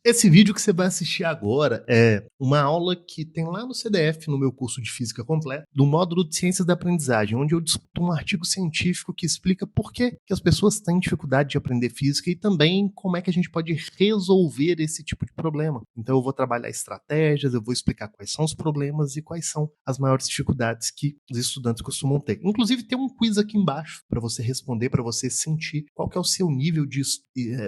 Esse vídeo que você vai assistir agora é uma aula que tem lá no CDF, no meu curso de Física Completa, do módulo de Ciências da Aprendizagem, onde eu discuto um artigo científico que explica por que as pessoas têm dificuldade de aprender física e também como é que a gente pode resolver esse tipo de problema. Então eu vou trabalhar estratégias, eu vou explicar quais são os problemas e quais são as maiores dificuldades que os estudantes costumam ter. Inclusive tem um quiz aqui embaixo para você responder, para você sentir qual que é o seu nível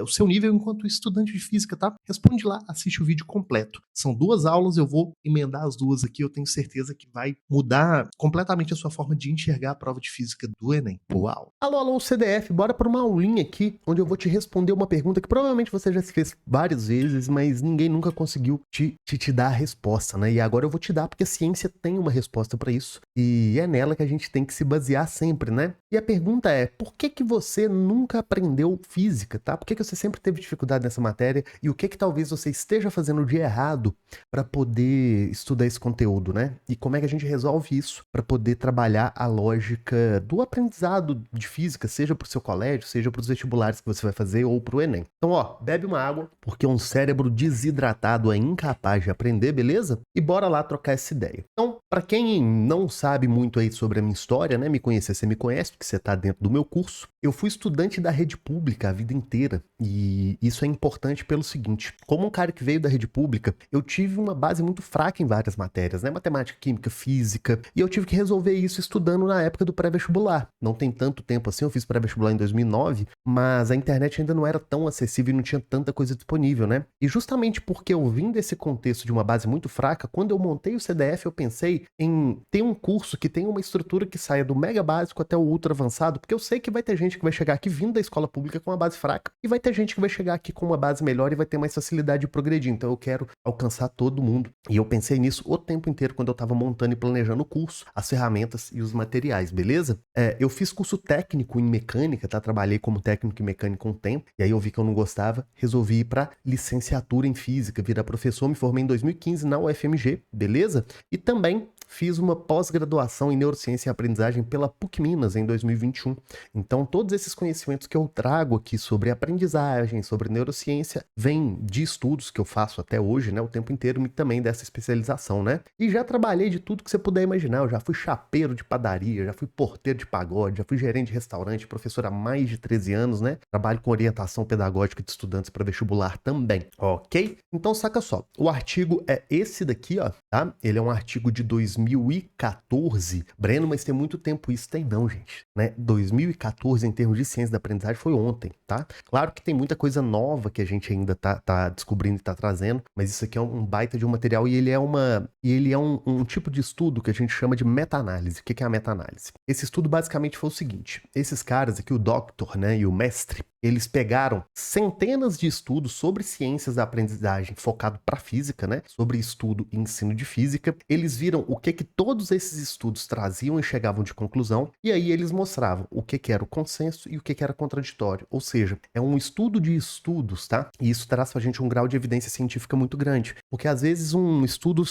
o seu nível enquanto estudante de física, tá? Responde lá, assiste o vídeo completo. São 2 aulas, eu vou emendar as 2 aqui, eu tenho certeza que vai mudar completamente a sua forma de enxergar a prova de física do Enem. Uau! Alô, CDF, bora para uma aulinha aqui, onde eu vou te responder uma pergunta que provavelmente você já se fez várias vezes, mas ninguém nunca conseguiu te dar a resposta, né? E agora eu vou te dar, porque a ciência tem uma resposta para isso, e é nela que a gente tem que se basear sempre, né? E a pergunta é, por que você nunca aprendeu física, tá? Por que você sempre teve dificuldade nessa matéria? E o que talvez você esteja fazendo de errado para poder estudar esse conteúdo, né? E como é que a gente resolve isso para poder trabalhar a lógica do aprendizado de física, seja para o seu colégio, seja para os vestibulares que você vai fazer ou para o Enem. Então, ó, bebe uma água, porque um cérebro desidratado é incapaz de aprender, beleza? E bora lá trocar essa ideia. Então, para quem não sabe muito aí sobre a minha história, né? Me conhecer, você me conhece, porque você tá dentro do meu curso. Eu fui estudante da rede pública a vida inteira e isso é importante pelo seguinte, como um cara que veio da rede pública, eu tive uma base muito fraca em várias matérias, né? Matemática, química, física, e eu tive que resolver isso estudando na época do pré-vestibular. Não tem tanto tempo assim, eu fiz pré-vestibular em 2009, mas a internet ainda não era tão acessível e não tinha tanta coisa disponível, né? E justamente porque eu vim desse contexto de uma base muito fraca, quando eu montei o CDF, eu pensei em ter um curso que tenha uma estrutura que saia do mega básico até o ultra avançado, porque eu sei que vai ter gente que vai chegar aqui vindo da escola pública com uma base fraca, e vai ter gente que vai chegar aqui com uma base melhor e vai ter mais facilidade de progredir. Então eu quero alcançar todo mundo. E eu pensei nisso o tempo inteiro quando eu estava montando e planejando o curso, as ferramentas e os materiais, beleza? Eu fiz curso técnico em mecânica, tá? Trabalhei como técnico em mecânica um tempo, e aí eu vi que eu não gostava, resolvi ir para licenciatura em física, virar professor, me formei em 2015 na UFMG, beleza? E também fiz uma pós-graduação em neurociência e aprendizagem pela PUC Minas em 2021. Então, todos esses conhecimentos que eu trago aqui sobre aprendizagem, sobre neurociência, vêm de estudos que eu faço até hoje, né, o tempo inteiro, e também dessa especialização, né? E já trabalhei de tudo que você puder imaginar. Eu já fui chapeiro de padaria, já fui porteiro de pagode, já fui gerente de restaurante, professor há mais de 13 anos, né? Trabalho com orientação pedagógica de estudantes para vestibular também, ok? Então, saca só, o artigo é esse daqui, ó, tá? Ele é um artigo de 2014. Breno, mas tem muito tempo isso? Tem não, gente, né? 2014 em termos de ciência da aprendizagem foi ontem, tá? Claro que tem muita coisa nova que a gente ainda tá descobrindo e tá trazendo, mas isso aqui é um baita de um material e ele é um tipo de estudo que a gente chama de meta-análise. O que é a meta-análise? Esse estudo basicamente foi o seguinte, esses caras aqui, o doctor, né, e o mestre, eles pegaram centenas de estudos sobre ciências da aprendizagem focado para física, né? Sobre estudo e ensino de física. Eles viram o que todos esses estudos traziam e chegavam de conclusão, e aí eles mostravam o que era o consenso e o que era contraditório. Ou seja, é um estudo de estudos, tá? E isso traz pra gente um grau de evidência científica muito grande. Porque às vezes um estudo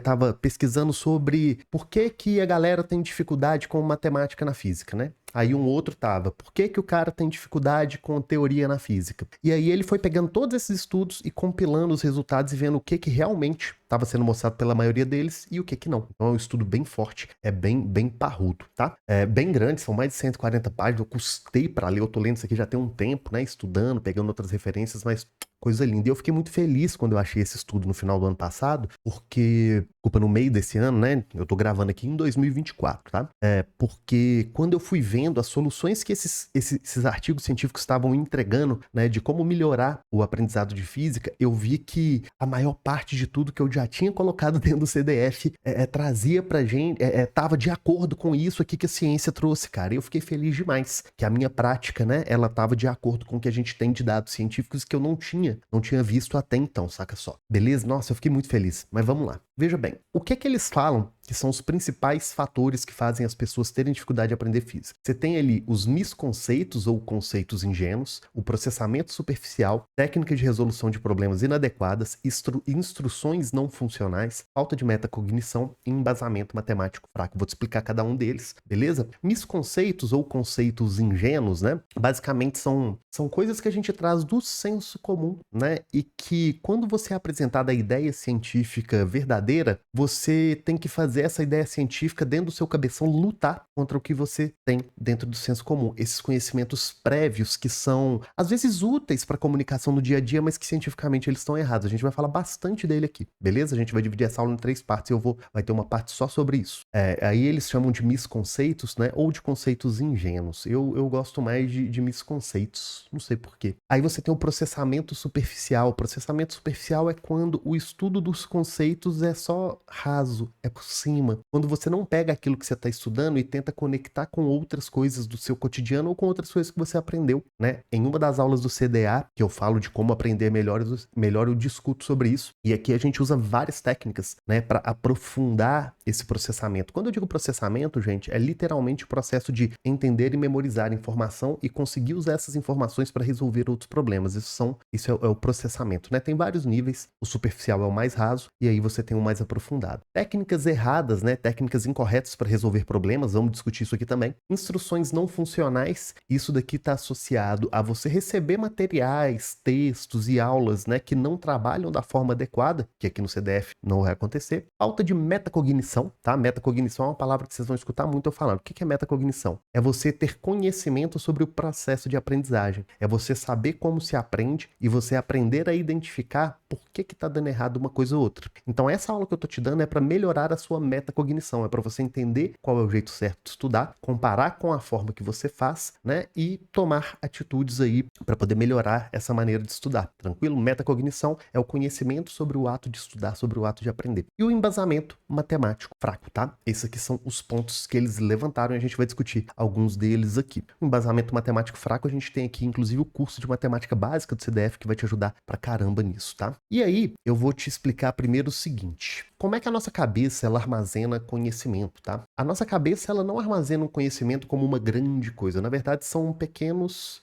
tava pesquisando sobre por que a galera tem dificuldade com matemática na física, né? Aí um outro tava, por que o cara tem dificuldade com teoria na física? E aí ele foi pegando todos esses estudos e compilando os resultados e vendo o que realmente estava sendo mostrado pela maioria deles e o que não. Então é um estudo bem forte, é bem parrudo, tá? É bem grande, são mais de 140 páginas, eu custei para ler, eu tô lendo isso aqui já tem um tempo, né? Estudando, pegando outras referências, mas coisa linda. E eu fiquei muito feliz quando eu achei esse estudo no final do ano passado, porque, no meio desse ano, né? Eu tô gravando aqui em 2024, tá? Porque quando eu fui vendo as soluções que esses artigos científicos estavam entregando, né? De como melhorar o aprendizado de física, eu vi que a maior parte de tudo que eu já tinha colocado dentro do CDF trazia pra gente, tava de acordo com isso aqui que a ciência trouxe, cara. E eu fiquei feliz demais que a minha prática, né? Ela tava de acordo com o que a gente tem de dados científicos que eu não tinha visto até então, saca só. Beleza? Nossa, eu fiquei muito feliz. Mas vamos lá. Veja bem, o que eles falam que são os principais fatores que fazem as pessoas terem dificuldade de aprender física? Você tem ali os misconceitos ou conceitos ingênuos, o processamento superficial, técnica de resolução de problemas inadequadas, instruções não funcionais, falta de metacognição e embasamento matemático fraco. Vou te explicar cada um deles, beleza? Misconceitos ou conceitos ingênuos, né? Basicamente são coisas que a gente traz do senso comum, né? E que quando você é apresentada a ideia científica verdadeira, você tem que fazer essa ideia científica dentro do seu cabeção lutar contra o que você tem dentro do senso comum. Esses conhecimentos prévios que são, às vezes, úteis para a comunicação no dia a dia, mas que cientificamente eles estão errados. A gente vai falar bastante dele aqui, beleza? A gente vai dividir essa aula em 3 partes e vai ter uma parte só sobre isso. Aí eles chamam de misconceitos, né? Ou de conceitos ingênuos. Eu gosto mais de misconceitos, não sei porquê. Aí você tem o processamento superficial. O processamento superficial é quando o estudo dos conceitos é só raso, é por cima. Quando você não pega aquilo que você está estudando e tenta conectar com outras coisas do seu cotidiano ou com outras coisas que você aprendeu, né? Em uma das aulas do CDA, que eu falo de como aprender melhor eu discuto sobre isso. E aqui a gente usa várias técnicas, né, para aprofundar esse processamento. Quando eu digo processamento, gente, é literalmente o processo de entender e memorizar informação e conseguir usar essas informações para resolver outros problemas. Isso é o processamento, né? Tem vários níveis. O superficial é o mais raso e aí você tem o mais aprofundado. Técnicas erradas, né? Técnicas incorretas para resolver problemas, vamos discutir isso aqui também. Instruções não funcionais, isso daqui está associado a você receber materiais, textos e aulas, né, que não trabalham da forma adequada, que aqui no CDF não vai acontecer. Falta de metacognição, tá? Metacognição é uma palavra que vocês vão escutar muito eu falando. O que é metacognição? É você ter conhecimento sobre o processo de aprendizagem. É você saber como se aprende e você aprender a identificar por que está dando errado uma coisa ou outra. Então essa aula que eu tô te dando é para melhorar a sua metacognição, é para você entender qual é o jeito certo de estudar, comparar com a forma que você faz, né, e tomar atitudes aí para poder melhorar essa maneira de estudar. Tranquilo? Metacognição é o conhecimento sobre o ato de estudar, sobre o ato de aprender. E o embasamento matemático fraco, tá? Esses aqui são os pontos que eles levantaram e a gente vai discutir alguns deles aqui. O embasamento matemático fraco, a gente tem aqui inclusive o curso de matemática básica do CDF que vai te ajudar pra caramba nisso, tá? E aí, eu vou te explicar primeiro o seguinte: como é que a nossa cabeça ela armazena conhecimento, tá? A nossa cabeça ela não armazena um conhecimento como uma grande coisa. Na verdade, são pequenas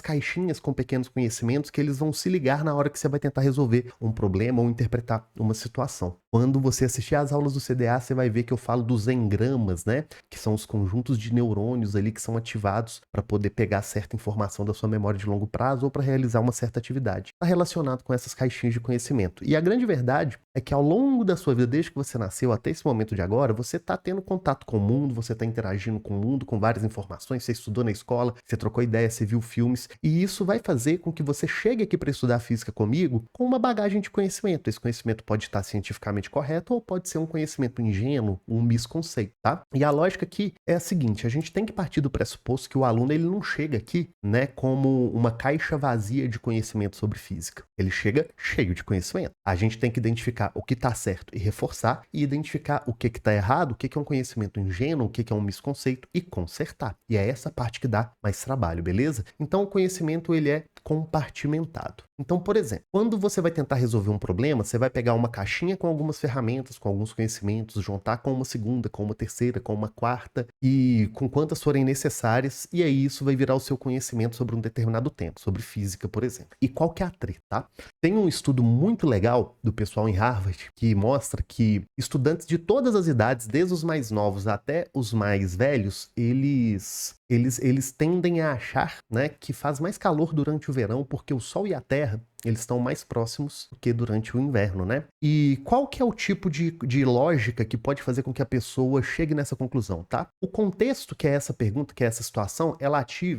caixinhas com pequenos conhecimentos que eles vão se ligar na hora que você vai tentar resolver um problema ou interpretar uma situação. Quando você assistir às aulas do CDA, você vai ver que eu falo dos engramas, né? Que são os conjuntos de neurônios ali que são ativados para poder pegar certa informação da sua memória de longo prazo ou para realizar uma certa atividade. Está relacionado com essas caixinhas de conhecimento. E a grande verdade é que ao longo da sua vida, desde que você nasceu até esse momento de agora, você está tendo contato com o mundo, você está interagindo com o mundo, com várias informações, você estudou na escola, você trocou ideia, você viu filmes, e isso vai fazer com que você chegue aqui para estudar física comigo com uma bagagem de conhecimento. Esse conhecimento pode estar cientificamente correto ou pode ser um conhecimento ingênuo, um misconceito, tá? E a lógica aqui é a seguinte: a gente tem que partir do pressuposto que o aluno ele não chega aqui, né, como uma caixa vazia de conhecimento sobre física. Ele chega cheio de conhecimento. A gente tem que identificar o que está certo e reforçar, e identificar o que está errado, o que é um conhecimento ingênuo, o que é um misconceito, e consertar. E é essa parte que dá mais trabalho, beleza? Então o conhecimento ele é compartimentado. Então, por exemplo, quando você vai tentar resolver um problema, você vai pegar uma caixinha com algumas ferramentas, com alguns conhecimentos, juntar com uma segunda, com uma terceira, com uma quarta, e com quantas forem necessárias, e aí isso vai virar o seu conhecimento sobre um determinado tempo, sobre física, por exemplo. E qual que é a treta, tá? Tem um estudo muito legal do pessoal em Harvard que mostra que estudantes de todas as idades, desde os mais novos até os mais velhos, eles tendem a achar, né, que faz mais calor durante o verão porque o Sol e a Terra eles estão mais próximos do que durante o inverno, né? E qual que é o tipo de lógica que pode fazer com que a pessoa chegue nessa conclusão, tá? O contexto que é essa pergunta, que é essa situação,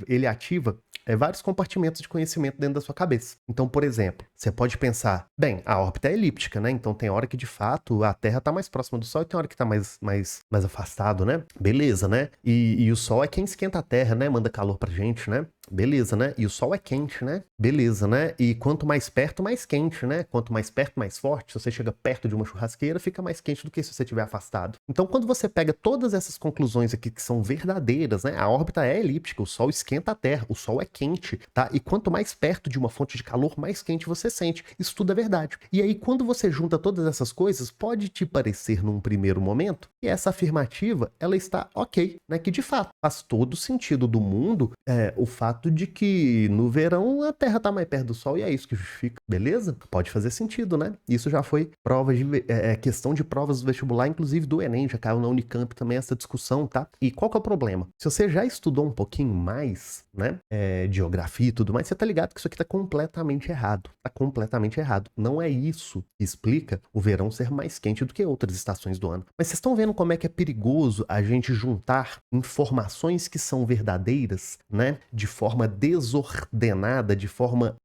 ele ativa vários compartimentos de conhecimento dentro da sua cabeça. Então, por exemplo, você pode pensar, bem, a órbita é elíptica, né? Então tem hora que, de fato, a Terra está mais próxima do Sol e tem hora que está mais afastado, né? Beleza, né? E o Sol é quem esquenta a Terra, né? Manda calor pra gente, né? Beleza, né? E o Sol é quente, né? Beleza, né? E quanto mais perto, mais quente, né? Quanto mais perto, mais forte. Se você chega perto de uma churrasqueira, fica mais quente do que se você estiver afastado. Então, quando você pega todas essas conclusões aqui que são verdadeiras, né? A órbita é elíptica, o Sol esquenta a Terra, o Sol é quente, tá? E quanto mais perto de uma fonte de calor, mais quente você você sente. Isso tudo é verdade. E aí, quando você junta todas essas coisas, pode te parecer num primeiro momento que essa afirmativa, ela está ok, né? Que de fato faz todo sentido do mundo o fato de que no verão a Terra tá mais perto do Sol e é isso que justifica, beleza? Pode fazer sentido, né? Isso já foi questão de provas do vestibular, inclusive do Enem, já caiu na Unicamp também essa discussão, tá? E qual que é o problema? Se você já estudou um pouquinho mais, né, de geografia e tudo mais, você tá ligado que isso aqui tá completamente errado. Tá completamente errado. Não é isso que explica o verão ser mais quente do que outras estações do ano. Mas vocês estão vendo como é que é perigoso a gente juntar informações que são verdadeiras, né, de forma desordenada, de forma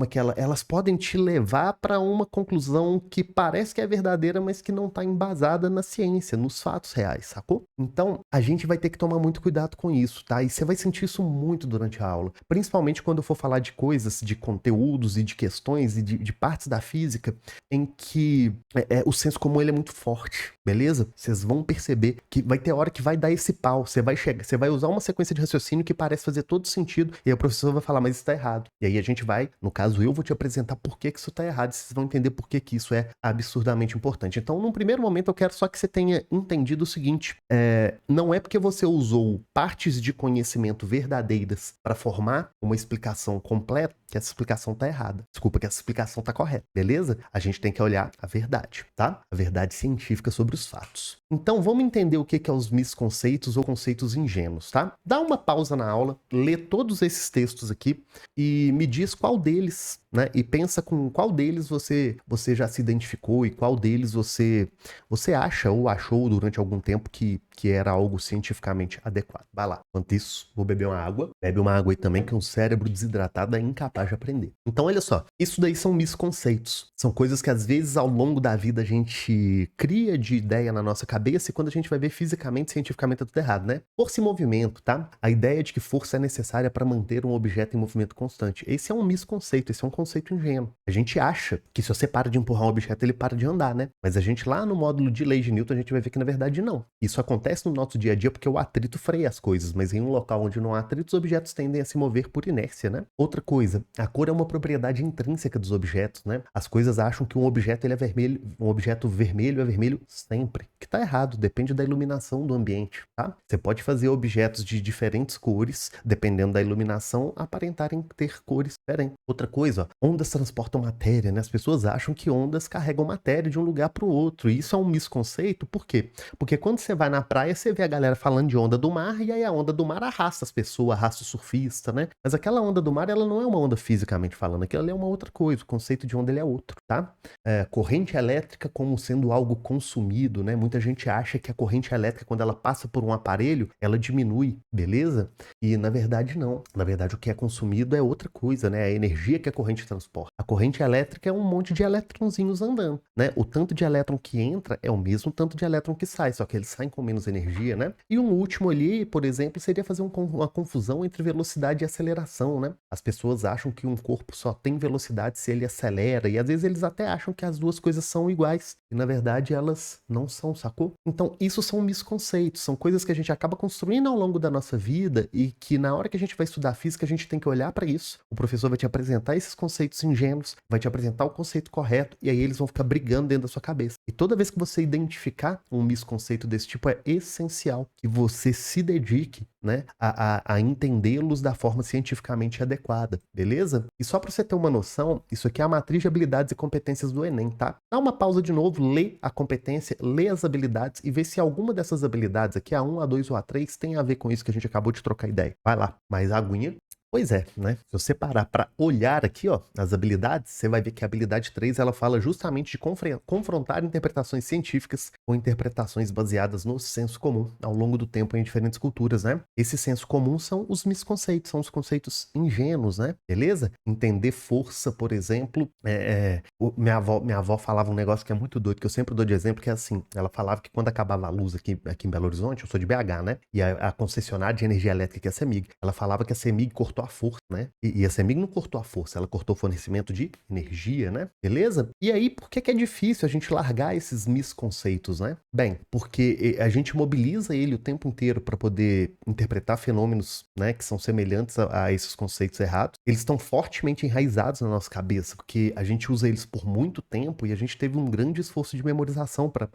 que elas podem te levar para uma conclusão que parece que é verdadeira, mas que não está embasada na ciência, nos fatos reais, sacou? Então, a gente vai ter que tomar muito cuidado com isso, tá? E você vai sentir isso muito durante a aula, principalmente quando eu for falar de coisas, de conteúdos e de questões e de partes da física em que o senso comum ele é muito forte, beleza? Vocês vão perceber que vai ter hora que vai dar esse pau, você vai usar uma sequência de raciocínio que parece fazer todo sentido e aí o professor vai falar, mas isso tá errado. E aí a gente vai, no caso eu vou te apresentar por que isso tá errado, e vocês vão entender por que isso é absurdamente importante. Então, num primeiro momento, eu quero só que você tenha entendido o seguinte, não é porque você usou partes de conhecimento verdadeiras para formar uma explicação completa que essa explicação tá errada. Desculpa, que essa explicação tá correta, beleza? A gente tem que olhar a verdade, tá? A verdade científica sobre os fatos. Então, vamos entender o que é os misconceitos ou conceitos ingênuos, tá? Dá uma pausa na aula, lê todos esses textos aqui e me diz qual deles, né? E pensa com qual deles você já se identificou e qual deles você acha ou achou durante algum tempo que era algo cientificamente adequado. Vai lá. Enquanto isso, vou beber uma água. Bebe uma água aí também, que um cérebro desidratado é incapaz de aprender. Então, olha só. Isso daí são misconceitos. São coisas que, às vezes, ao longo da vida, a gente cria de ideia na nossa cabeça e quando a gente vai ver fisicamente, cientificamente, é tudo errado, né? Força e movimento, tá? A ideia de que força é necessária para manter um objeto em movimento constante. Esse é um misconceito, esse é um conceito ingênuo. A gente acha que se você para de empurrar um objeto, ele para de andar, né? Mas a gente, lá no módulo de lei de Newton, a gente vai ver que, na verdade, não. Isso acontece no nosso dia a dia porque o atrito freia as coisas, mas em um local onde não há atrito, os objetos tendem a se mover por inércia, né? Outra coisa, a cor é uma propriedade intrínseca dos objetos, né? As coisas acham que um objeto ele é vermelho, um objeto vermelho é vermelho sempre, que tá errado, depende da iluminação do ambiente, tá? Você pode fazer objetos de diferentes cores, dependendo da iluminação, aparentarem ter cores diferentes. Outra coisa, ó, ondas transportam matéria, né? As pessoas acham que ondas carregam matéria de um lugar para o outro, e isso é um misconceito, por quê? Porque quando você vai na praia, você vê a galera falando de onda do mar, e aí a onda do mar arrasta as pessoas, arrasta o surfista, né? Mas aquela onda do mar, ela não é uma onda fisicamente falando, aquilo ali é uma outra coisa, o conceito de onda ele é outro, tá? Corrente elétrica como sendo algo consumido, né? Muita gente acha que a corrente elétrica, quando ela passa por um aparelho, ela diminui, beleza? E na verdade não. Na verdade o que é consumido é outra coisa, né? A energia que a corrente transporta. A corrente elétrica é um monte de elétronzinhos andando, né? O tanto de elétron que entra é o mesmo tanto de elétron que sai, só que eles saem com menos energia, né? E um último ali, por exemplo, seria fazer uma confusão entre velocidade e aceleração, né? As pessoas acham que um corpo só tem velocidade se ele acelera, e às vezes eles até acham que as duas coisas são iguais, e na verdade elas não são, sacou? Então isso são misconceitos, são coisas que a gente acaba construindo ao longo da nossa vida e que na hora que a gente vai estudar física a gente tem que olhar para isso, o professor vai te apresentar esses conceitos ingênuos, vai te apresentar o conceito correto, e aí eles vão ficar brigando dentro da sua cabeça. E toda vez que você identificar um misconceito desse tipo, é essencial que você se dedique, né, a entendê-los da forma cientificamente adequada, beleza? E só para você ter uma noção, isso aqui é a matriz de habilidades e competências do Enem, tá? Dá uma pausa de novo, lê a competência, lê as habilidades e vê se alguma dessas habilidades aqui, A1, A2 ou A3, tem a ver com isso que a gente acabou de trocar ideia. Vai lá, mais aguinha. Pois é, né? Se você parar para olhar aqui, ó, as habilidades, você vai ver que a habilidade 3, ela fala justamente de confrontar interpretações científicas com interpretações baseadas no senso comum ao longo do tempo em diferentes culturas, né? Esse senso comum são os misconceitos, são os conceitos ingênuos, né? Beleza? Entender força, por exemplo, minha avó falava um negócio que é muito doido, que eu sempre dou de exemplo, que é assim, ela falava que quando acabava a luz aqui em Belo Horizonte, eu sou de BH, né? E a concessionária de energia elétrica, que é a CEMIG, ela falava que a CEMIG cortou cortou a força, né? E a CEMIG não cortou a força, ela cortou o fornecimento de energia, né? Beleza? E aí, por que é difícil a gente largar esses misconceitos, né? Bem, porque a gente mobiliza ele o tempo inteiro para poder interpretar fenômenos, né, que são semelhantes a esses conceitos errados. Eles estão fortemente enraizados na nossa cabeça, porque a gente usa eles por muito tempo e a gente teve um grande esforço de memorização para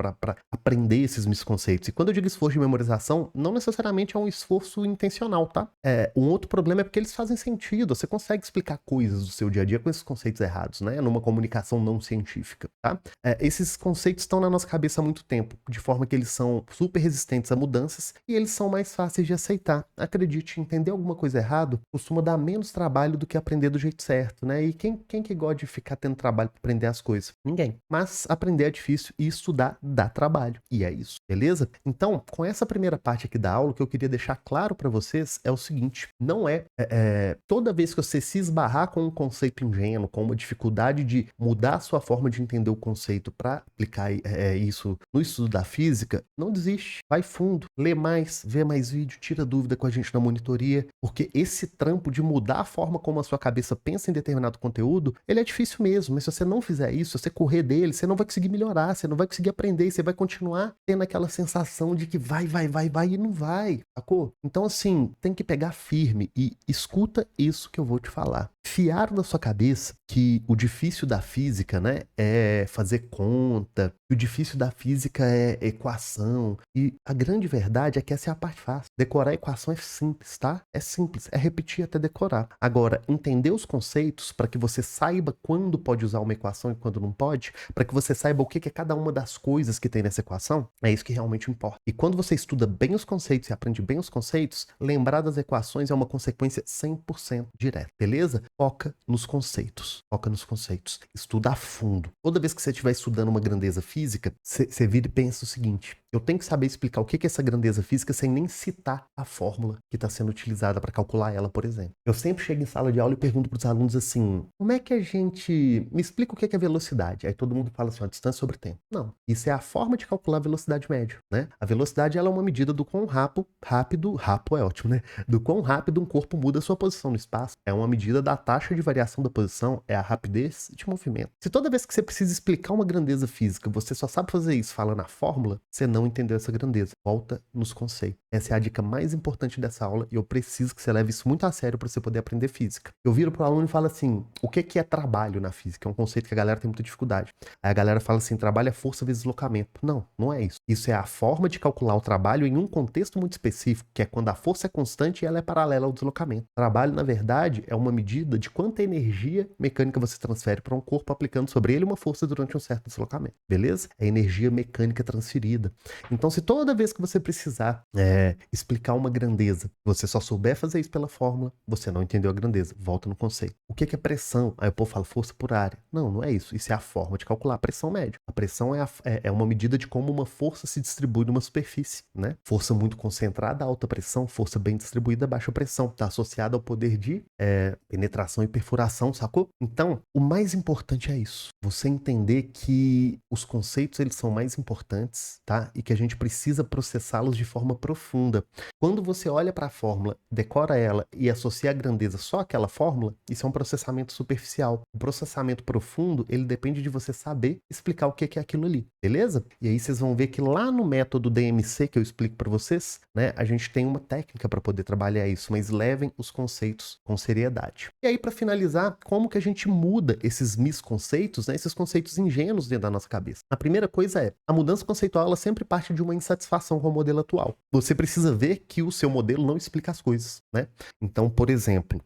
aprender esses misconceitos. E quando eu digo esforço de memorização, não necessariamente é um esforço intencional, tá? Um outro problema é porque eles fazem sentido. Você consegue explicar coisas do seu dia a dia com esses conceitos errados, né? Numa comunicação não científica, tá? Esses conceitos estão na nossa cabeça há muito tempo, de forma que eles são super resistentes a mudanças e eles são mais fáceis de aceitar. Acredite, entender alguma coisa errado costuma dar menos trabalho do que aprender do jeito certo, né? E quem que gosta de ficar tendo trabalho para aprender as coisas? Ninguém. Mas aprender é difícil e estudar dá trabalho. E é isso, beleza? Então, com essa primeira parte aqui da aula, o que eu queria deixar claro para vocês é o seguinte: não toda vez que você se esbarrar com um conceito ingênuo, com uma dificuldade de mudar a sua forma de entender o conceito para aplicar isso no estudo da física, não desiste, vai fundo, lê mais, vê mais vídeo, tira dúvida com a gente na monitoria, porque esse trampo de mudar a forma como a sua cabeça pensa em determinado conteúdo, ele é difícil mesmo, mas se você não fizer isso, se você correr dele, você não vai conseguir melhorar, você não vai conseguir aprender, você vai continuar tendo aquela sensação de que vai e não vai, sacou? Então assim, tem que pegar firme e escuta isso que eu vou te falar. Fiar na sua cabeça que o difícil da física, né, é fazer conta, que o difícil da física é equação. E a grande verdade é que essa é a parte fácil. Decorar a equação é simples, tá? É simples, é repetir até decorar. Agora, entender os conceitos para que você saiba quando pode usar uma equação e quando não pode, para que você saiba o que é cada uma das coisas que tem nessa equação, é isso que realmente importa. E quando você estuda bem os conceitos e aprende bem os conceitos, lembrar das equações é uma consequência 100% direta, beleza? Foca nos conceitos. Foca nos conceitos. Estuda a fundo. Toda vez que você estiver estudando uma grandeza física, você vira e pensa o seguinte: eu tenho que saber explicar o que é essa grandeza física sem nem citar a fórmula que está sendo utilizada para calcular ela, por exemplo. Eu sempre chego em sala de aula e pergunto para os alunos assim: como é que a gente... Me explica o que é velocidade. Aí todo mundo fala assim: ó, distância sobre tempo. Não. Isso é a forma de calcular a velocidade média, né? A velocidade, ela é uma medida do quão rápido é ótimo, né? Do quão rápido um corpo muda a sua posição no espaço. É uma medida da taxa de variação da posição, é a rapidez de movimento. Se toda vez que você precisa explicar uma grandeza física, você só sabe fazer isso falando a fórmula, você não entendeu essa grandeza. Volta nos conceitos. Essa é a dica mais importante dessa aula e eu preciso que você leve isso muito a sério para você poder aprender física. Eu viro pro aluno e falo assim: o que é trabalho na física? É um conceito que a galera tem muita dificuldade. Aí a galera fala assim: trabalho é força vezes deslocamento. Não, não é isso. Isso é a forma de calcular o trabalho em um contexto muito específico, que é quando a força é constante e ela é paralela ao deslocamento. Trabalho, na verdade, é uma medida de quanta energia mecânica você transfere para um corpo aplicando sobre ele uma força durante um certo deslocamento. Beleza? É energia mecânica transferida. Então, se toda vez que você precisar explicar uma grandeza, você só souber fazer isso pela fórmula, você não entendeu a grandeza. Volta no conceito. O que é pressão? Aí o povo fala força por área. Não, não é isso. Isso é a forma de calcular a pressão média. A pressão é uma medida de como uma força se distribui numa superfície, né? Força muito concentrada, alta pressão. Força bem distribuída, baixa pressão. Está associada ao poder de penetração e perfuração, sacou? Então, o mais importante é isso. Você entender que os conceitos, eles são mais importantes, tá? E que a gente precisa processá-los de forma profunda. Quando você olha para a fórmula, decora ela e associa a grandeza só àquela fórmula, isso é um processamento superficial. O processamento profundo, ele depende de você saber explicar o que é aquilo ali, beleza? E aí vocês vão ver que lá no método DMC que eu explico para vocês, né, a gente tem uma técnica para poder trabalhar isso, mas levem os conceitos com seriedade. E aí, para finalizar, como que a gente muda esses misconceitos, né, esses conceitos ingênuos dentro da nossa cabeça? A primeira coisa é, a mudança conceitual, ela sempre parte de uma insatisfação com o modelo atual. Você precisa ver que o seu modelo não explica as coisas, né? Então, por exemplo,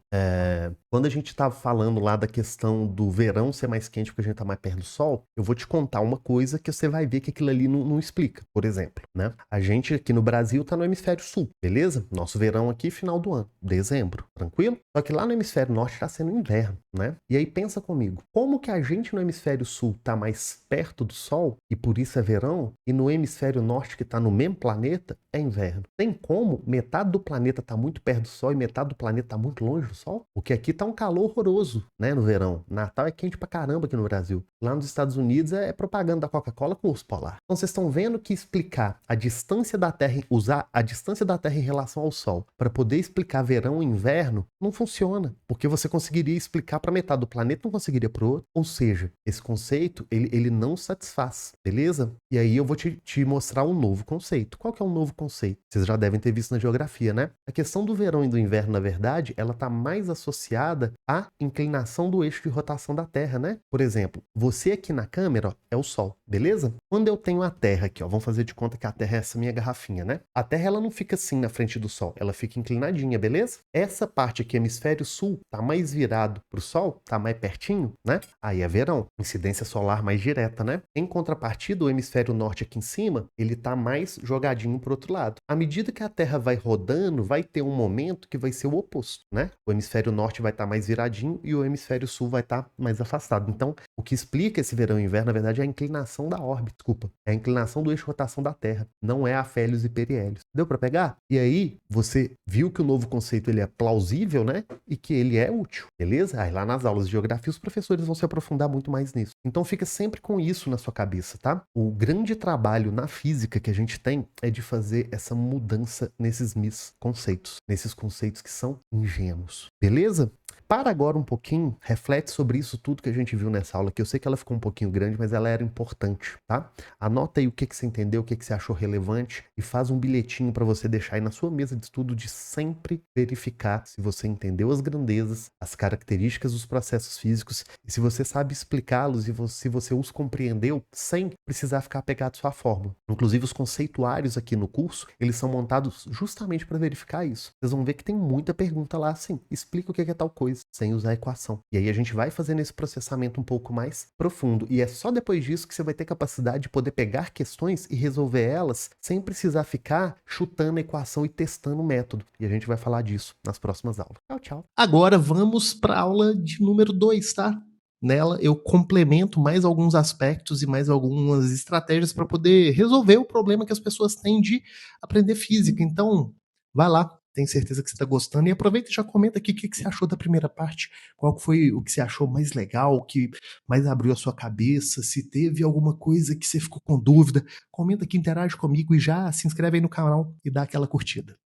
quando a gente estava falando lá da questão do verão ser mais quente porque a gente está mais perto do sol, eu vou te contar uma coisa que você vai ver que aquilo ali não explica. Por exemplo, né? A gente aqui no Brasil está no hemisfério sul, beleza? Nosso verão aqui, final do ano, dezembro, tranquilo? Só que lá no hemisfério norte está sendo inverno, né? E aí pensa comigo, como que a gente no hemisfério sul está mais perto do sol e por isso é verão, e no hemisfério norte que está no mesmo planeta é inverno? Tem como metade do planeta tá muito perto do sol e metade do planeta tá muito longe do sol? Porque aqui tá um calor horroroso, né, no verão. Natal é quente pra caramba aqui no Brasil. Lá nos Estados Unidos é propaganda da Coca-Cola com urso polar. Então vocês estão vendo que explicar a distância da Terra, usar a distância da Terra em relação ao Sol para poder explicar verão e inverno não funciona, porque você conseguiria explicar para metade do planeta, não conseguiria para o outro. Ou seja, esse conceito ele não satisfaz, beleza? E aí eu vou te mostrar um novo conceito. Qual que é um novo conceito? Vocês já devem ter visto na geografia, né? A questão do verão e do inverno, na verdade, ela está mais associada à inclinação do eixo de rotação da Terra, né? Por exemplo, você aqui na câmera, ó, é o Sol, beleza? Quando eu tenho a Terra aqui, ó, vamos fazer de conta que a Terra é essa minha garrafinha, né? A Terra, ela não fica assim na frente do Sol, ela fica inclinadinha, beleza? Essa parte aqui, hemisfério sul, tá mais virado pro Sol, tá mais pertinho, né? Aí é verão, incidência solar mais direta, né? Em contrapartida, o hemisfério norte aqui em cima, ele tá mais jogadinho pro outro lado. À medida que a Terra vai rodando, vai ter um momento que vai ser o oposto, né? O hemisfério norte vai estar mais viradinho e o hemisfério sul vai estar mais afastado. Então, o que explica esse verão e inverno, na verdade, é a inclinação da órbita, desculpa. É a inclinação do eixo de rotação da Terra, não é afélios e perihélios. Deu para pegar? E aí, você viu que o novo conceito ele é plausível, né? E que ele é útil, beleza? Aí lá nas aulas de geografia, os professores vão se aprofundar muito mais nisso. Então, fica sempre com isso na sua cabeça, tá? O grande trabalho na física que a gente tem é de fazer essa mudança nesses conceitos, nesses conceitos que são ingênuos, beleza? Para agora um pouquinho, reflete sobre isso tudo que a gente viu nessa aula, que eu sei que ela ficou um pouquinho grande, mas ela era importante, tá? Anota aí o que você entendeu, o que você achou relevante e faz um bilhetinho para você deixar aí na sua mesa de estudo de sempre verificar se você entendeu as grandezas, as características dos processos físicos e se você sabe explicá-los e se você os compreendeu sem precisar ficar apegado à sua fórmula. Inclusive os conceituários aqui no curso, eles são montados justamente para verificar isso. Vocês vão ver que tem muita pergunta lá assim, explica o que é tal coisa, sem usar a equação. E aí a gente vai fazendo esse processamento um pouco mais profundo. E é só depois disso que você vai ter capacidade de poder pegar questões e resolver elas sem precisar ficar chutando a equação e testando o método. E a gente vai falar disso nas próximas aulas. Tchau, tchau. Agora vamos para a aula de número 2, tá? Nela eu complemento mais alguns aspectos e mais algumas estratégias para poder resolver o problema que as pessoas têm de aprender física. Então, vai lá, tenho certeza que você está gostando. E aproveita e já comenta aqui o que você achou da primeira parte. Qual foi o que você achou mais legal, o que mais abriu a sua cabeça, se teve alguma coisa que você ficou com dúvida. Comenta aqui, interage comigo e já se inscreve aí no canal e dá aquela curtida.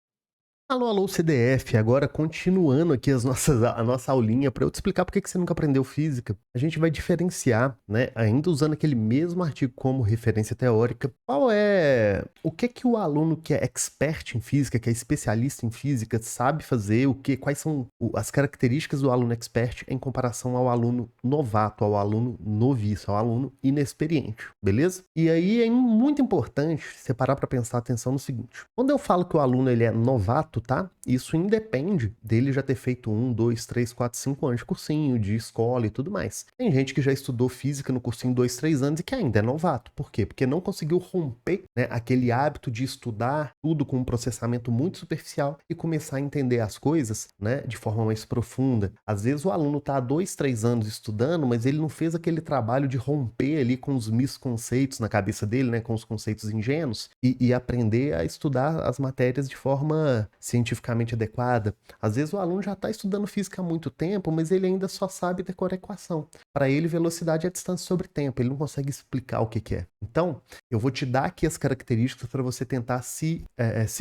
Alô, alô, CDF, agora continuando aqui a nossa aulinha para eu te explicar por que você nunca aprendeu física. A gente vai diferenciar, né, ainda usando aquele mesmo artigo como referência teórica, o que o aluno que é expert em física, que é especialista em física, sabe fazer, quais são as características do aluno expert em comparação ao aluno novato, ao aluno noviço, ao aluno inexperiente, beleza? E aí é muito importante você parar para prestar atenção no seguinte, quando eu falo que o aluno ele é novato, tá? Isso independe dele já ter feito 1, 2, 3, 4, 5 anos de cursinho, de escola e tudo mais. Tem gente que já estudou física no cursinho 2, 3 anos e que ainda é novato. Por quê? Porque não conseguiu romper, né, aquele hábito de estudar tudo com um processamento muito superficial e começar a entender as coisas, né, de forma mais profunda. Às vezes o aluno tá há 2, 3 anos estudando, mas ele não fez aquele trabalho de romper ali com os misconceitos na cabeça dele, né, com os conceitos ingênuos e aprender a estudar as matérias de forma cientificamente adequada. Às vezes o aluno já está estudando física há muito tempo, mas ele ainda só sabe decorar a equação. Para ele, velocidade é distância sobre tempo, ele não consegue explicar o que é. Então, eu vou te dar aqui as características para você tentar se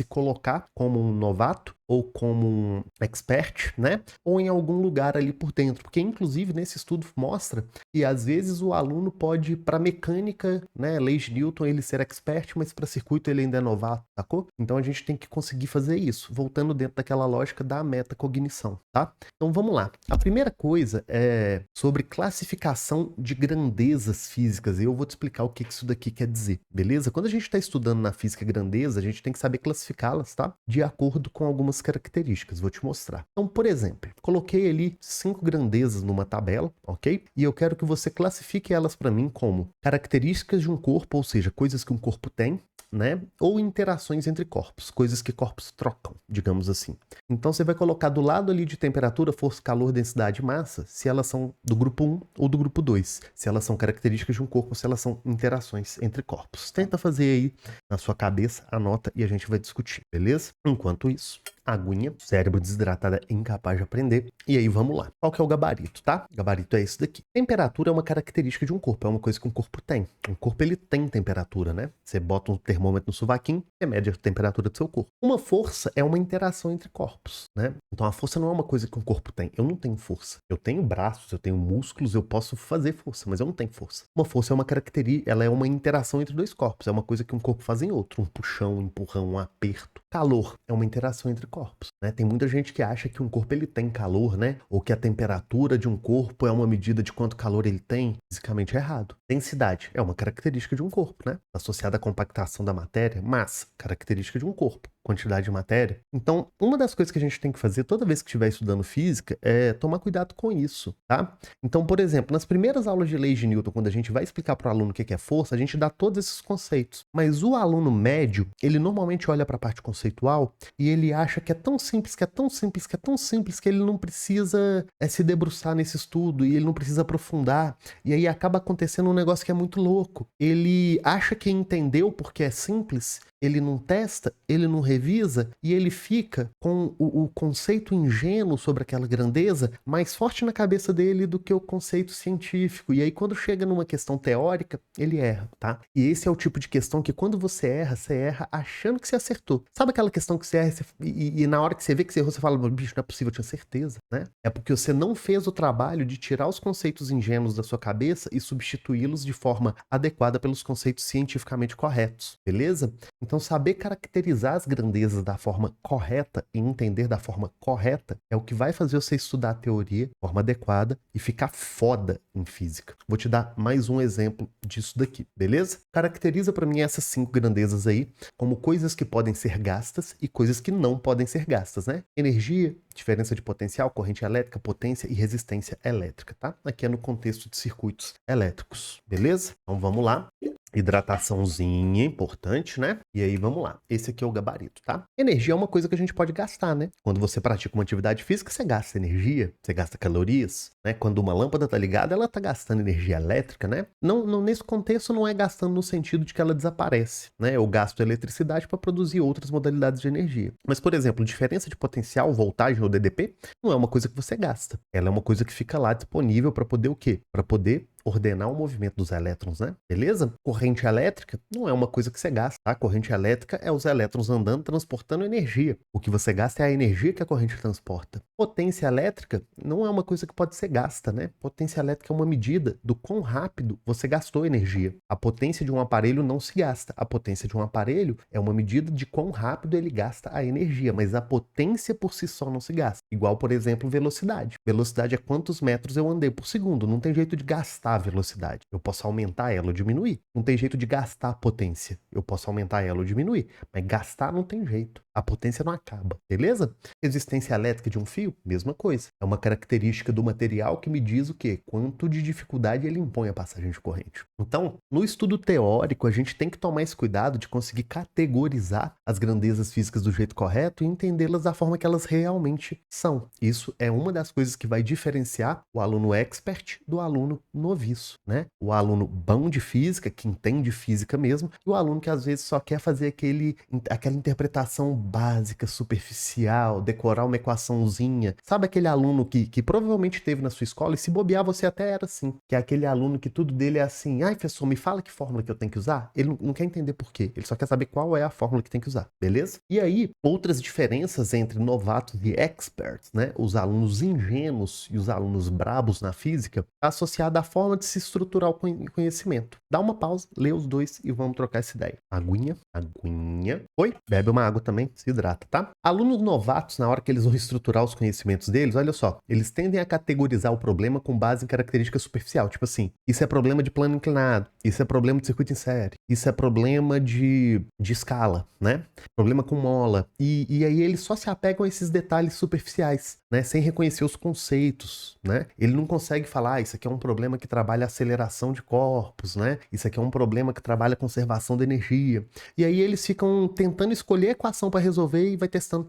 colocar como um novato ou como um expert, né? Ou em algum lugar ali por dentro. Porque, inclusive, nesse estudo mostra que, às vezes, o aluno pode, para mecânica, né, leis de Newton, ele ser expert, mas para circuito ele ainda é novato, sacou? Então, a gente tem que conseguir fazer isso, voltando dentro daquela lógica da metacognição, tá? Então, vamos lá. A primeira coisa é sobre classificação de grandezas físicas. E eu vou te explicar o que isso daqui quer dizer, beleza? Quando a gente está estudando na física grandeza, a gente tem que saber classificá-las, tá? De acordo com algumas características, vou te mostrar. Então, por exemplo, coloquei ali 5 grandezas numa tabela, ok? E eu quero que você classifique elas para mim como características de um corpo, ou seja, coisas que um corpo tem, né? Ou interações entre corpos, coisas que corpos trocam, digamos assim. Então você vai colocar do lado ali de temperatura, força, calor, densidade e massa, se elas são do grupo 1 ou do grupo 2, se elas são características de um corpo, se elas são interações entre corpos. Tenta fazer aí na sua cabeça, anota e a gente vai discutir, beleza? Enquanto isso, aguinha, cérebro desidratado é incapaz de aprender. E aí vamos lá. Qual que é o gabarito, tá? O gabarito é esse daqui. Temperatura é uma característica de um corpo, é uma coisa que um corpo tem. Um corpo ele tem temperatura, né? Você bota um termômetro no sovaquinho, você mede a temperatura do seu corpo. Uma força é uma interação entre corpos, né? Então a força não é uma coisa que um corpo tem. Eu não tenho força. Eu tenho braços, eu tenho músculos, eu posso fazer força, mas eu não tenho força. Uma força é uma característica, ela é uma interação entre dois corpos, é uma coisa que um corpo faz em outro, um puxão, um empurrão, um aperto. Calor é uma interação entre corpos, né? Tem muita gente que acha que um corpo ele tem calor, né? Ou que a temperatura de um corpo é uma medida de quanto calor ele tem. Fisicamente é errado. Densidade é uma característica de um corpo, né? Associada à compactação da matéria, massa, característica de um corpo. Quantidade de matéria. Então, uma das coisas que a gente tem que fazer toda vez que estiver estudando física é tomar cuidado com isso, tá? Então, por exemplo, nas primeiras aulas de leis de Newton, quando a gente vai explicar para o aluno o que é força, a gente dá todos esses conceitos. Mas o aluno médio, ele normalmente olha para a parte conceitual e ele acha que é tão simples, que é tão simples, que é tão simples que ele não precisa se debruçar nesse estudo e ele não precisa aprofundar. E aí acaba acontecendo um negócio que é muito louco. Ele acha que entendeu porque é simples, ele não testa, ele não revisa e ele fica com o conceito ingênuo sobre aquela grandeza mais forte na cabeça dele do que o conceito científico. E aí quando chega numa questão teórica, ele erra, tá? E esse é o tipo de questão que quando você erra achando que você acertou. Sabe aquela questão que você erra e na hora que você vê que você errou, você fala, bicho, não é possível, eu tinha certeza, né? É porque você não fez o trabalho de tirar os conceitos ingênuos da sua cabeça e substituí-los de forma adequada pelos conceitos cientificamente corretos, beleza? Então, saber caracterizar as grandezas da forma correta e entender da forma correta é o que vai fazer você estudar a teoria de forma adequada e ficar foda em física. Vou te dar mais um exemplo disso daqui, beleza? Caracteriza para mim essas 5 grandezas aí como coisas que podem ser gastas e coisas que não podem ser gastas, né? Energia, diferença de potencial, corrente elétrica, potência e resistência elétrica, tá? Aqui é no contexto de circuitos elétricos, beleza? Então vamos lá. Hidrataçãozinha, importante, né? E aí, vamos lá. Esse aqui é o gabarito, tá? Energia é uma coisa que a gente pode gastar, né? Quando você pratica uma atividade física, você gasta energia, você gasta calorias, né? Quando uma lâmpada tá ligada, ela tá gastando energia elétrica, né? Não, nesse contexto, não é gastando no sentido de que ela desaparece, né? Eu gasto eletricidade para produzir outras modalidades de energia. Mas, por exemplo, diferença de potencial, voltagem ou DDP, não é uma coisa que você gasta. Ela é uma coisa que fica lá disponível para poder o quê? Para poder ordenar o movimento dos elétrons, né? Beleza? Corrente elétrica não é uma coisa que você gasta, tá? Corrente elétrica é os elétrons andando, transportando energia. O que você gasta é a energia que a corrente transporta. Potência elétrica não é uma coisa que pode ser gasta, né? Potência elétrica é uma medida do quão rápido você gastou energia. A potência de um aparelho não se gasta. A potência de um aparelho é uma medida de quão rápido ele gasta a energia, mas a potência por si só não se gasta. Igual, por exemplo, velocidade. Velocidade é quantos metros eu andei por segundo. Não tem jeito de gastar a velocidade. Eu posso aumentar ela ou diminuir. Não tem jeito de gastar a potência. Eu posso aumentar ela ou diminuir. Mas gastar não tem jeito. A potência não acaba, beleza? Resistência elétrica de um fio, mesma coisa. É uma característica do material que me diz o quê? Quanto de dificuldade ele impõe a passagem de corrente. Então, no estudo teórico, a gente tem que tomar esse cuidado de conseguir categorizar as grandezas físicas do jeito correto e entendê-las da forma que elas realmente são. Isso é uma das coisas que vai diferenciar o aluno expert do aluno noviço, né? O aluno bom de física, que entende física mesmo, e o aluno que às vezes só quer fazer aquela interpretação básica, superficial, decorar uma equaçãozinha. Sabe aquele aluno que provavelmente teve na sua escola e se bobear você até era assim, que é aquele aluno que tudo dele é assim, ai professor, me fala que fórmula que eu tenho que usar? Ele não quer entender por quê, ele só quer saber qual é a fórmula que tem que usar, beleza? E aí, outras diferenças entre novatos e experts, né? Os alunos ingênuos e os alunos brabos na física, associada à forma de se estruturar o conhecimento. Dá uma pausa, lê os dois e vamos trocar essa ideia. Aguinha. Oi? Bebe uma água também, se hidrata, tá? Alunos novatos, na hora que eles vão estruturar os conhecimentos deles, olha só, eles tendem a categorizar o problema com base em característica superficial, tipo assim, isso é problema de plano inclinado, isso é problema de circuito em série, isso é problema de escala, né? Problema com mola. E aí eles só se apegam a esses detalhes superficiais, né? Sem reconhecer os conceitos, né? Ele não consegue falar, isso aqui é um problema que trabalha trabalha aceleração de corpos, né? Isso aqui é um problema que trabalha conservação da energia. E aí eles ficam tentando escolher a equação para resolver e vai testando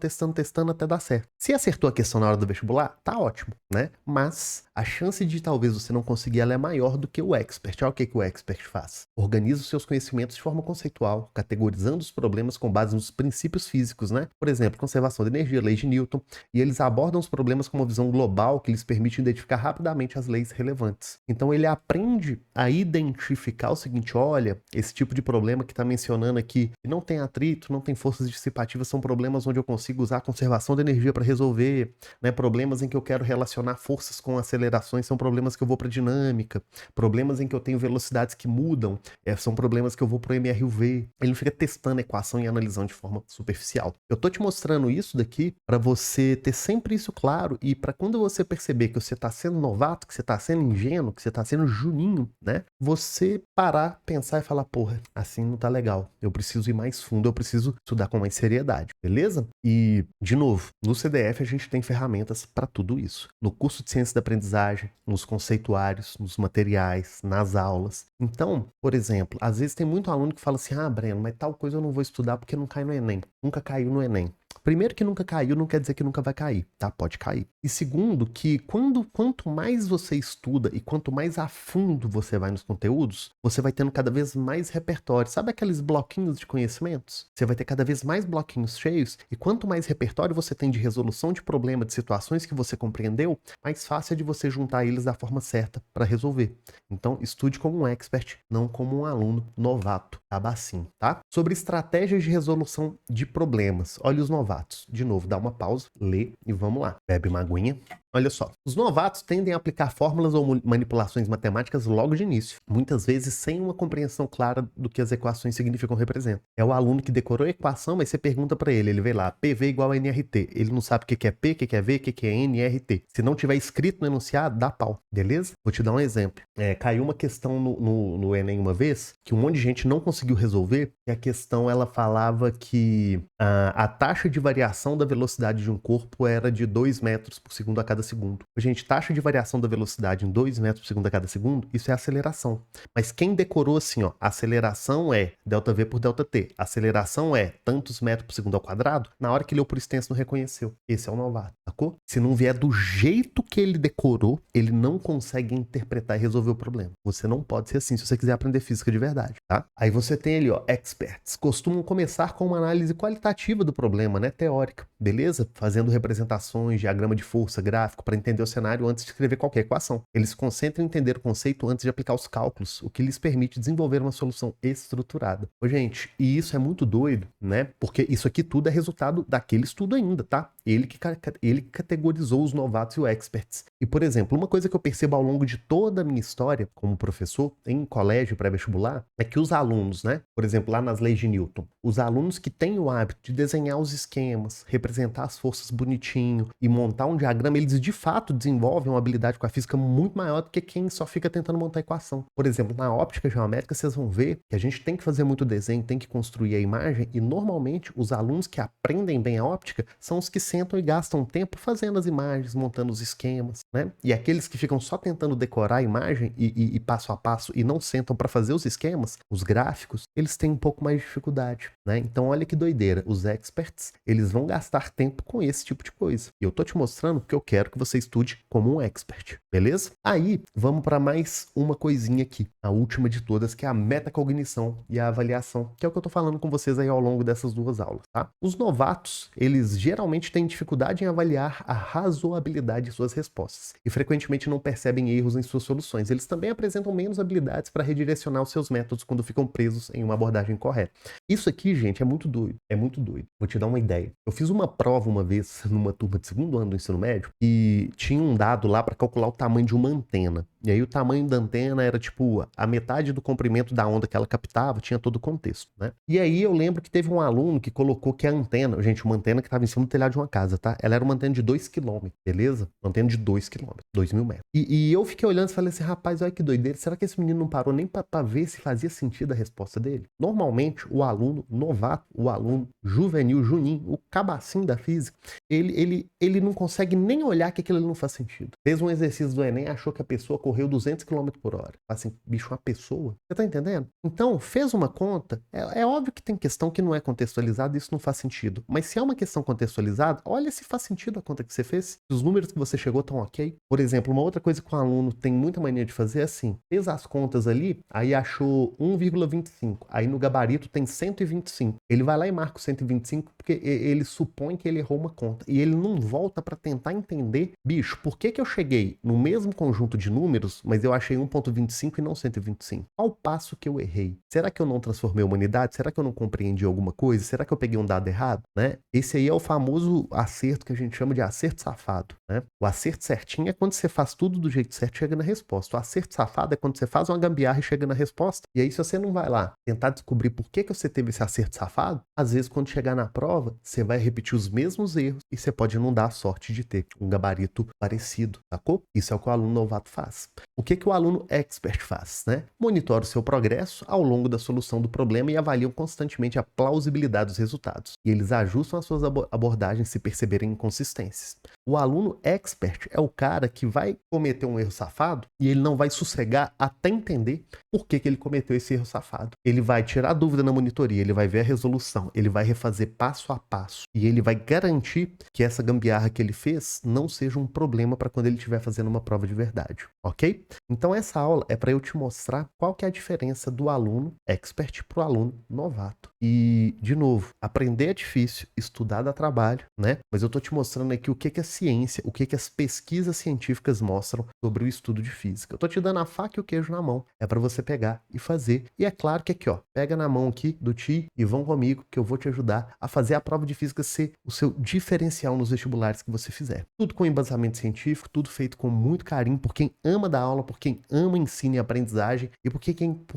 até dar certo. Se acertou a questão na hora do vestibular, tá ótimo, né? Mas a chance de talvez você não conseguir ela é maior do que o expert. Olha o que o expert faz. Organiza os seus conhecimentos de forma conceitual, categorizando os problemas com base nos princípios físicos, né? Por exemplo, conservação de energia, lei de Newton, e eles abordam os problemas com uma visão global que lhes permite identificar rapidamente as leis relevantes. Então ele aprende a identificar o seguinte, olha, esse tipo de problema que está mencionando aqui, que não tem atrito, não tem forças dissipativas, são problemas onde eu consigo usar a conservação de energia para resolver, né? Problemas em que eu quero relacionar forças com acelerações são problemas que eu vou para dinâmica, problemas em que eu tenho velocidades que mudam, são problemas que eu vou para o MRUV. Ele não fica testando a equação e analisando de forma superficial. Eu tô te mostrando isso daqui para você ter sempre isso claro e para quando você perceber que você está sendo novato, que você está sendo ingênuo, que você está sendo juninho, né? Você parar, pensar e falar, porra, assim não tá legal. Eu preciso ir mais fundo, eu preciso estudar com mais seriedade, beleza? E, de novo, no CDF a gente tem ferramentas para tudo isso. No curso de Ciências da Aprendizagem, nos conceituários, nos materiais, nas aulas. Então, por exemplo, às vezes tem muito aluno que fala assim, Breno, mas tal coisa eu não vou estudar porque não cai no Enem. Nunca caiu no Enem. Primeiro que nunca caiu não quer dizer que nunca vai cair, tá? Pode cair. E segundo que quanto mais você estuda e quanto mais a fundo você vai nos conteúdos, você vai tendo cada vez mais repertório. Sabe aqueles bloquinhos de conhecimentos? Você vai ter cada vez mais bloquinhos cheios e quanto mais repertório você tem de resolução de problema, de situações que você compreendeu, mais fácil é de você juntar eles da forma certa para resolver. Então, estude como um expert, não como um aluno novato, assim, tá? Sobre estratégias de resolução de problemas. Olha os novatos. De novo, dá uma pausa, lê e vamos lá. Bebe uma aguinha. Olha só, os novatos tendem a aplicar fórmulas ou manipulações matemáticas logo de início, muitas vezes sem uma compreensão clara do que as equações significam ou representam. É o aluno que decorou a equação, mas você pergunta para ele vê lá, PV igual a NRT. Ele não sabe o que é P, o que é V, o que é NRT. Se não tiver escrito no enunciado, dá pau, beleza? Vou te dar um exemplo. Caiu uma questão no Enem uma vez, que um monte de gente não conseguiu resolver, e a questão ela falava que a taxa de variação da velocidade de um corpo era de 2 metros por segundo a cada segundo. Gente, taxa de variação da velocidade em 2 metros por segundo a cada segundo, isso é aceleração. Mas quem decorou assim, ó, aceleração é ΔV por ΔT, aceleração é tantos metros por segundo ao quadrado, na hora que leu por extenso não reconheceu. Esse é o novato, sacou? Se não vier do jeito que ele decorou, ele não consegue interpretar e resolver o problema. Você não pode ser assim se você quiser aprender física de verdade, tá? Aí você tem ali, ó, experts. Costumam começar com uma análise qualitativa do problema, né, teórica, beleza? Fazendo representações, diagrama de força, gráfico, para entender o cenário antes de escrever qualquer equação. Eles se concentram em entender o conceito antes de aplicar os cálculos, o que lhes permite desenvolver uma solução estruturada. Ô, gente, e isso é muito doido, né? Porque isso aqui tudo é resultado daquele estudo ainda, tá? Ele categorizou os novatos e os experts. E, por exemplo, uma coisa que eu percebo ao longo de toda a minha história como professor em colégio pré-vestibular é que os alunos, né? Por exemplo, lá nas leis de Newton, os alunos que têm o hábito de desenhar os esquemas, representar as forças bonitinho e montar um diagrama, eles de fato desenvolvem uma habilidade com a física muito maior do que quem só fica tentando montar equação. Por exemplo, na óptica geométrica, vocês vão ver que a gente tem que fazer muito desenho, tem que construir a imagem, e normalmente os alunos que aprendem bem a óptica são os que sentam e gastam tempo fazendo as imagens, montando os esquemas, né? E aqueles que ficam só tentando decorar a imagem e passo a passo e não sentam para fazer os esquemas, os gráficos, eles têm um pouco mais de dificuldade, né? Então olha que doideira, os experts, eles vão gastar tempo com esse tipo de coisa. E eu tô te mostrando porque eu quero que você estude como um expert, beleza? Aí, vamos para mais uma coisinha aqui, a última de todas, que é a metacognição e a avaliação, que é o que eu tô falando com vocês aí ao longo dessas duas aulas, tá? Os novatos, eles geralmente têm dificuldade em avaliar a razoabilidade de suas respostas e frequentemente não percebem erros em suas soluções. Eles também apresentam menos habilidades para redirecionar os seus métodos quando ficam presos em uma abordagem correta. Isso aqui, gente, é muito doido, é muito doido. Vou te dar uma ideia. Eu fiz uma prova uma vez numa turma de segundo ano do ensino médio e tinha um dado lá para calcular o tamanho de uma antena. E aí o tamanho da antena era tipo a metade do comprimento da onda que ela captava, tinha todo o contexto, né? E aí eu lembro que teve um aluno que colocou que a antena, gente, uma antena que estava em cima do telhado de uma casa, tá? Ela era uma antena de 2 km, beleza? Uma antena de 2 km, 2.000 metros. E eu fiquei olhando e falei assim, rapaz, olha que doideira, será que esse menino não parou nem pra ver se fazia sentido a resposta dele? Normalmente, o aluno novato, o aluno juvenil, juninho, o cabacinho da física, ele não consegue nem olhar que aquilo ali não faz sentido. Fez um exercício do Enem, achou que a pessoa correu 200 km por hora. Assim, bicho, uma pessoa? Você tá entendendo? Então, fez uma conta, é óbvio que tem questão que não é contextualizada e isso não faz sentido. Mas se é uma questão contextualizada, olha se faz sentido a conta que você fez, se os números que você chegou estão ok. Por exemplo, uma outra coisa que o aluno tem muita mania de fazer é assim, fez as contas ali, aí achou 1,25, aí no gabarito tem 125. Ele vai lá e marca o 125 porque ele supõe que ele errou uma conta. E ele não volta para tentar entender, bicho, por que eu cheguei no mesmo conjunto de números, mas eu achei 1,25 e não 125? Qual passo que eu errei? Será que eu não transformei a humanidade? Será que eu não compreendi alguma coisa? Será que eu peguei um dado errado? Né? Esse aí é o famoso acerto que a gente chama de acerto safado. Né? O acerto certinho é quando você faz tudo do jeito certo e chega na resposta. O acerto safado é quando você faz uma gambiarra e chega na resposta. E aí, se você não vai lá tentar descobrir por que você teve esse acerto safado, às vezes, quando chegar na prova, você vai repetir os mesmos erros e você pode não dar a sorte de ter um gabarito parecido, sacou? Isso é o que o aluno novato faz. O que o aluno expert faz? Né? Monitora o seu progresso ao longo da solução do problema e avaliam constantemente a plausibilidade dos resultados. E eles ajustam as suas abordagens se perceberem inconsistências. O aluno expert é o cara que vai cometer um erro safado e ele não vai sossegar até entender por que ele cometeu esse erro safado. Ele vai tirar a dúvida na monitoria, ele vai ver a resolução, ele vai refazer passo a passo e ele vai garantir que essa gambiarra que ele fez não seja um problema para quando ele estiver fazendo uma prova de verdade, ok? Então essa aula é para eu te mostrar qual que é a diferença do aluno expert para o aluno novato. E, de novo, aprender é difícil, estudar dá trabalho, né? Mas eu tô te mostrando aqui o que a ciência, o que as pesquisas científicas mostram sobre o estudo de física. Eu tô te dando a faca e o queijo na mão. É para você pegar e fazer. E é claro que aqui, ó, pega na mão aqui do Ti e vão comigo que eu vou te ajudar a fazer a prova de física ser o seu diferencial nos vestibulares que você fizer. Tudo com embasamento científico, tudo feito com muito carinho por quem ama dar aula, por quem ama ensino e aprendizagem e por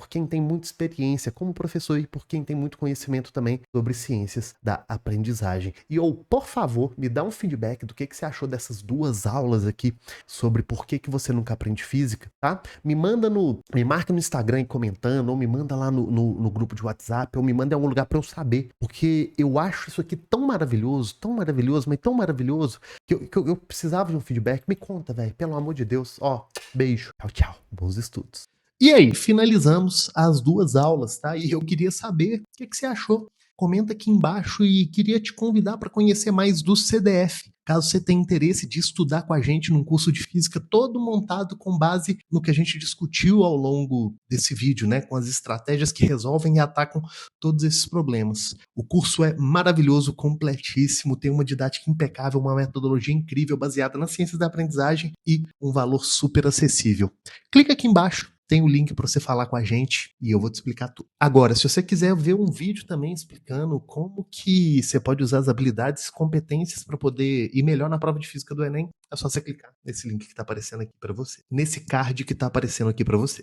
quem tem muita experiência como professor e por quem tem muito conhecimento também sobre ciências da aprendizagem. E por favor, me dá um feedback do que você achou dessas duas aulas aqui sobre por que você nunca aprende física, tá? Me marca no Instagram comentando, ou me manda lá no grupo de WhatsApp, ou me manda em algum lugar para eu saber, porque eu acho isso aqui tão maravilhoso, mas tão maravilhoso, que eu precisava de um feedback. Me conta, velho, pelo amor de Deus. Ó, beijo. Tchau, tchau. Bons estudos. E aí, finalizamos as duas aulas, tá? E eu queria saber o que você achou. Comenta aqui embaixo e queria te convidar para conhecer mais do CDF. Caso você tenha interesse de estudar com a gente num curso de física todo montado com base no que a gente discutiu ao longo desse vídeo, né? Com as estratégias que resolvem e atacam todos esses problemas. O curso é maravilhoso, completíssimo, tem uma didática impecável, uma metodologia incrível baseada nas ciências da aprendizagem e um valor super acessível. Clica aqui embaixo. Tem o link para você falar com a gente e eu vou te explicar tudo. Agora, se você quiser ver um vídeo também explicando como que você pode usar as habilidades e competências para poder ir melhor na prova de física do Enem, é só você clicar nesse link que está aparecendo aqui para você. Nesse card que está aparecendo aqui para você.